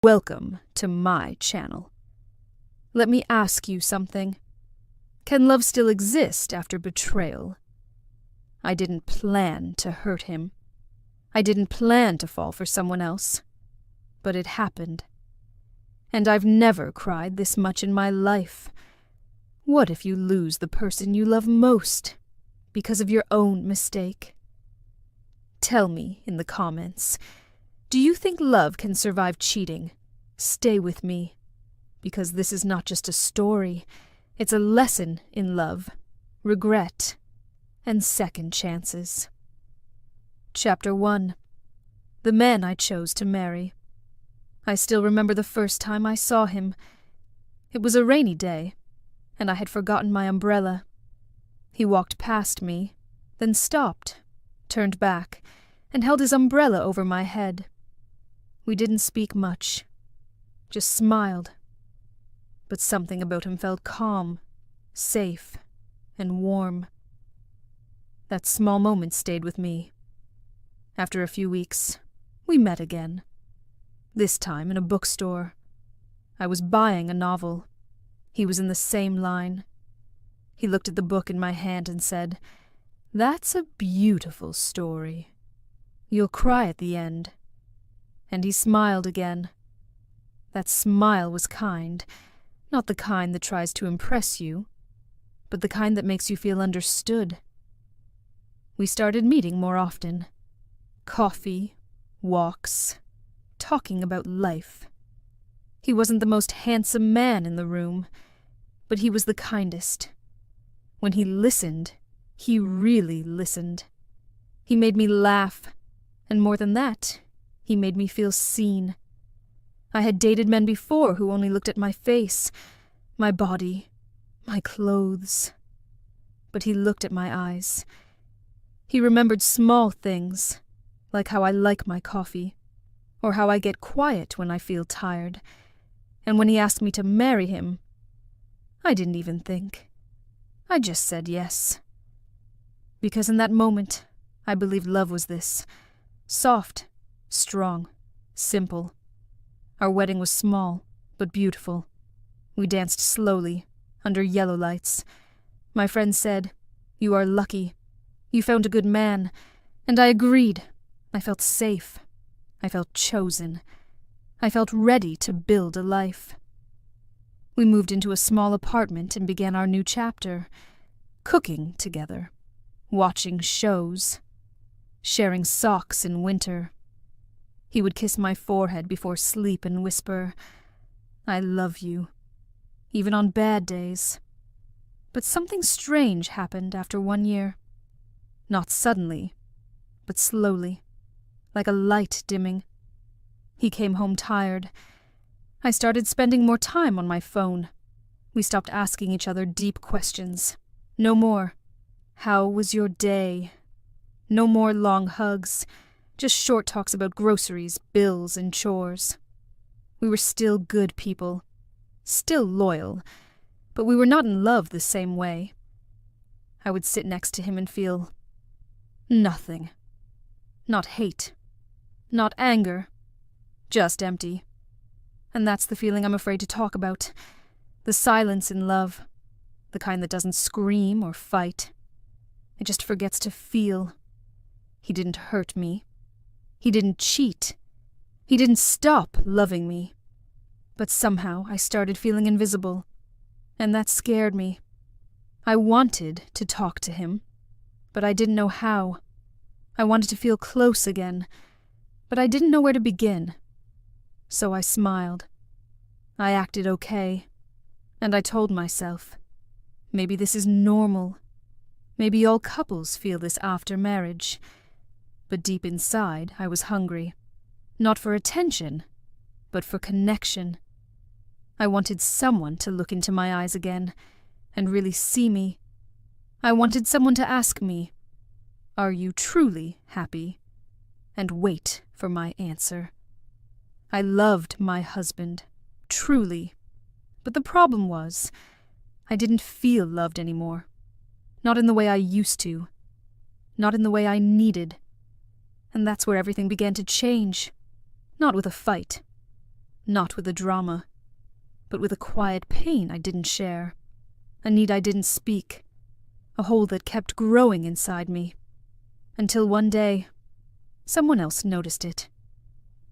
Welcome to my channel. Let me ask you something. Can love still exist after betrayal? I didn't plan to hurt him. I didn't plan to fall for someone else. But it happened. And I've never cried this much in my life. What if you lose the person you love most because of your own mistake? Tell me in the comments. Do you think love can survive cheating? Stay with me, because this is not just a story. It's a lesson in love, regret, and second chances. Chapter 1. The man I chose to marry. I still remember the first time I saw him. It was a rainy day, and I had forgotten my umbrella. He walked past me, then stopped, turned back, and held his umbrella over my head. We didn't speak much, just smiled. But something about him felt calm, safe, and warm. That small moment stayed with me. After a few weeks, we met again. This time in a bookstore. I was buying a novel. He was in the same line. He looked at the book in my hand and said, "That's a beautiful story. You'll cry at the end." And he smiled again. That smile was kind, not the kind that tries to impress you, but the kind that makes you feel understood. We started meeting more often. Coffee, walks, talking about life. He wasn't the most handsome man in the room, but he was the kindest. When he listened, he really listened. He made me laugh, and more than that, he made me feel seen. I had dated men before who only looked at my face, my body, my clothes. But he looked at my eyes. He remembered small things, like how I like my coffee, or how I get quiet when I feel tired. And when he asked me to marry him, I didn't even think. I just said yes. Because in that moment, I believed love was this. Soft, strong, simple. Our wedding was small, but beautiful. We danced slowly, under yellow lights. My friend said, "You are lucky. You found a good man." And I agreed. I felt safe. I felt chosen. I felt ready to build a life. We moved into a small apartment and began our new chapter. Cooking together. Watching shows. Sharing socks in winter. He would kiss my forehead before sleep and whisper, "I love you," even on bad days. But something strange happened after 1 year. Not suddenly, but slowly, like a light dimming. He came home tired. I started spending more time on my phone. We stopped asking each other deep questions. No more, "How was your day?" No more long hugs. Just short talks about groceries, bills, and chores. We were still good people, still loyal, but we were not in love the same way. I would sit next to him and feel nothing. Not hate, not anger, just empty. And that's the feeling I'm afraid to talk about. The silence in love, the kind that doesn't scream or fight. It just forgets to feel. He didn't hurt me. He didn't cheat. He didn't stop loving me. But somehow I started feeling invisible, and that scared me. I wanted to talk to him, but I didn't know how. I wanted to feel close again, but I didn't know where to begin. So I smiled. I acted okay, and I told myself, maybe this is normal. Maybe all couples feel this after marriage. But deep inside, I was hungry. Not for attention, but for connection. I wanted someone to look into my eyes again, and really see me. I wanted someone to ask me, "Are you truly happy?" and wait for my answer. I loved my husband, truly. But the problem was, I didn't feel loved anymore. Not in the way I used to. Not in the way I needed. And that's where everything began to change. Not with a fight. not with a drama, but with a quiet pain I didn't share, a need I didn't speak, a hole that kept growing inside me, until one day, someone else noticed it.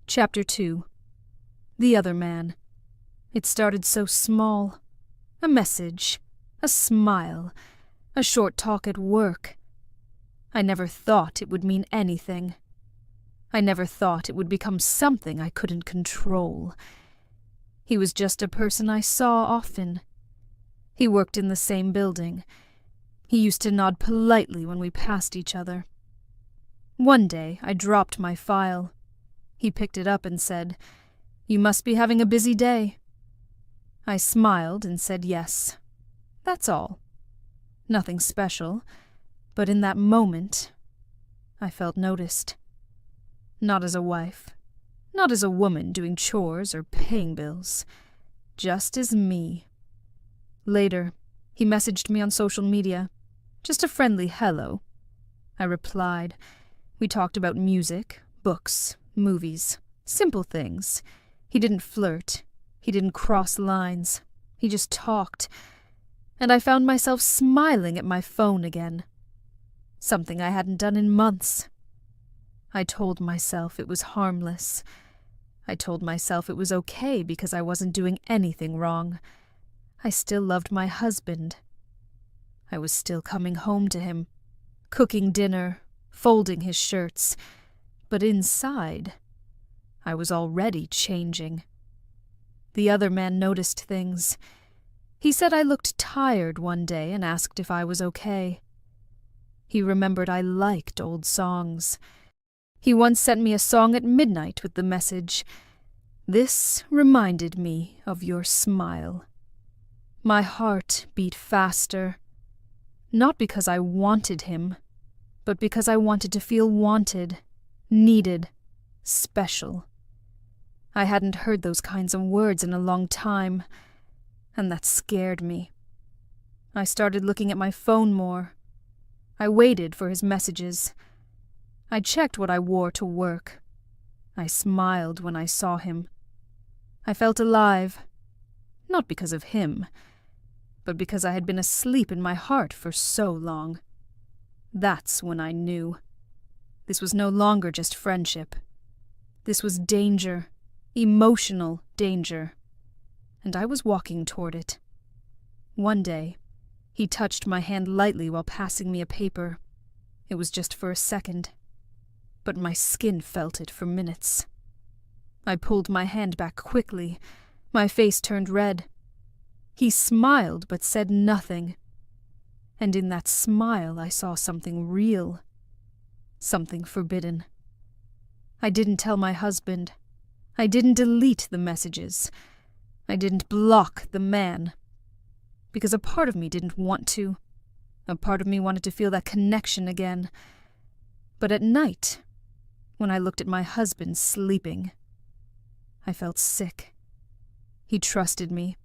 Chapter 2. The Other Man. It started so small. A message, a smile, a short talk at work. I never thought it would mean anything. I never thought it would become something I couldn't control. He was just a person I saw often. He worked in the same building. He used to nod politely when we passed each other. One day I dropped my file. He picked it up and said, "You must be having a busy day." I smiled and said yes. That's all. Nothing special, but in that moment, I felt noticed. Not as a wife, not as a woman doing chores or paying bills, just as me. Later, he messaged me on social media, just a friendly hello. I replied. We talked about music, books, movies, simple things. He didn't flirt. He didn't cross lines. He just talked. And I found myself smiling at my phone again. Something I hadn't done in months. I told myself it was harmless. I told myself it was okay because I wasn't doing anything wrong. I still loved my husband. I was still coming home to him, cooking dinner, folding his shirts. But inside, I was already changing. The other man noticed things. He said I looked tired one day and asked if I was okay. He remembered I liked old songs. He once sent me a song at midnight with the message, "This reminded me of your smile." My heart beat faster, not because I wanted him, but because I wanted to feel wanted, needed, special. I hadn't heard those kinds of words in a long time, and that scared me. I started looking at my phone more. I waited for his messages. I checked what I wore to work. I smiled when I saw him. I felt alive, not because of him, but because I had been asleep in my heart for so long. That's when I knew. This was no longer just friendship. This was danger, emotional danger, and I was walking toward it. One day, he touched my hand lightly while passing me a paper. It was just for a second, but my skin felt it for minutes. I pulled my hand back quickly. My face turned red. He smiled but said nothing. And in that smile I saw something real. Something forbidden. I didn't tell my husband. I didn't delete the messages. I didn't block the man. Because a part of me didn't want to. A part of me wanted to feel that connection again. But at night, when I looked at my husband sleeping, I felt sick. He trusted me.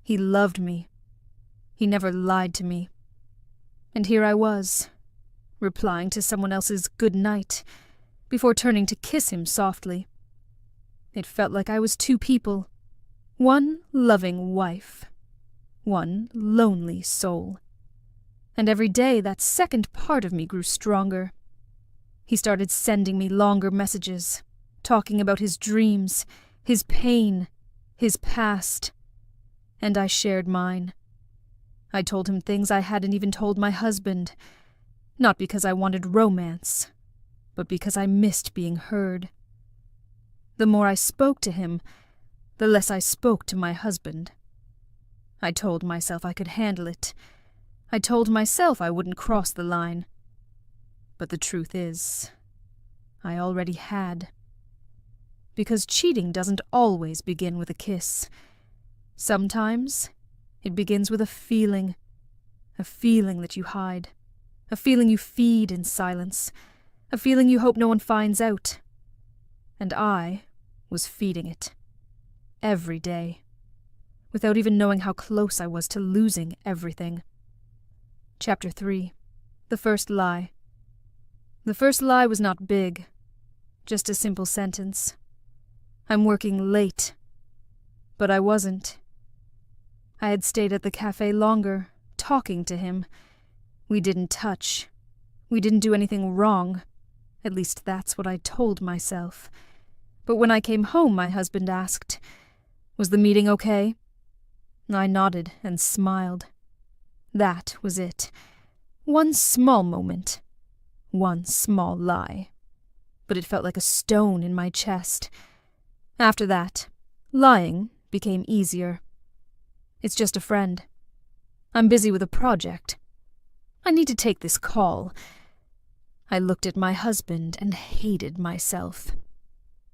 He loved me. He never lied to me. And here I was, replying to someone else's good night, before turning to kiss him softly. It felt like I was two people, one loving wife, one lonely soul. And every day that second part of me grew stronger. He started sending me longer messages, talking about his dreams, his pain, his past. And I shared mine. I told him things I hadn't even told my husband, not because I wanted romance, but because I missed being heard. The more I spoke to him, the less I spoke to my husband. I told myself I could handle it. I told myself I wouldn't cross the line. But the truth is, I already had. Because cheating doesn't always begin with a kiss. Sometimes it begins with a feeling that you hide, a feeling you feed in silence, a feeling you hope no one finds out. And I was feeding it, every day, without even knowing how close I was to losing everything. Chapter 3. The First Lie. The first lie was not big, just a simple sentence. I'm working late, But I wasn't. I had stayed at the cafe longer, talking to him. We didn't touch. We didn't do anything wrong. At least that's what I told myself. But when I came home, my husband asked, "Was the meeting okay?" I nodded and smiled. That was it. One small moment. One small lie. But it felt like a stone in my chest. After that, lying became easier. It's just a friend. I'm busy with a project. I need to take this call. I looked at my husband and hated myself.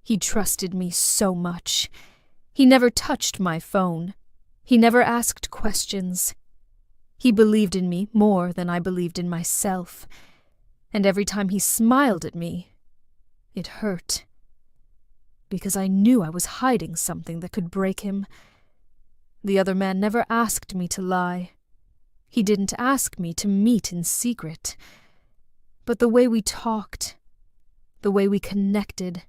He trusted me so much. He never touched my phone. He never asked questions. He believed in me more than I believed in myself. And every time he smiled at me, it hurt. Because I knew I was hiding something that could break him. The other man never asked me to lie. He didn't ask me to meet in secret. But the way we talked, the way we connected,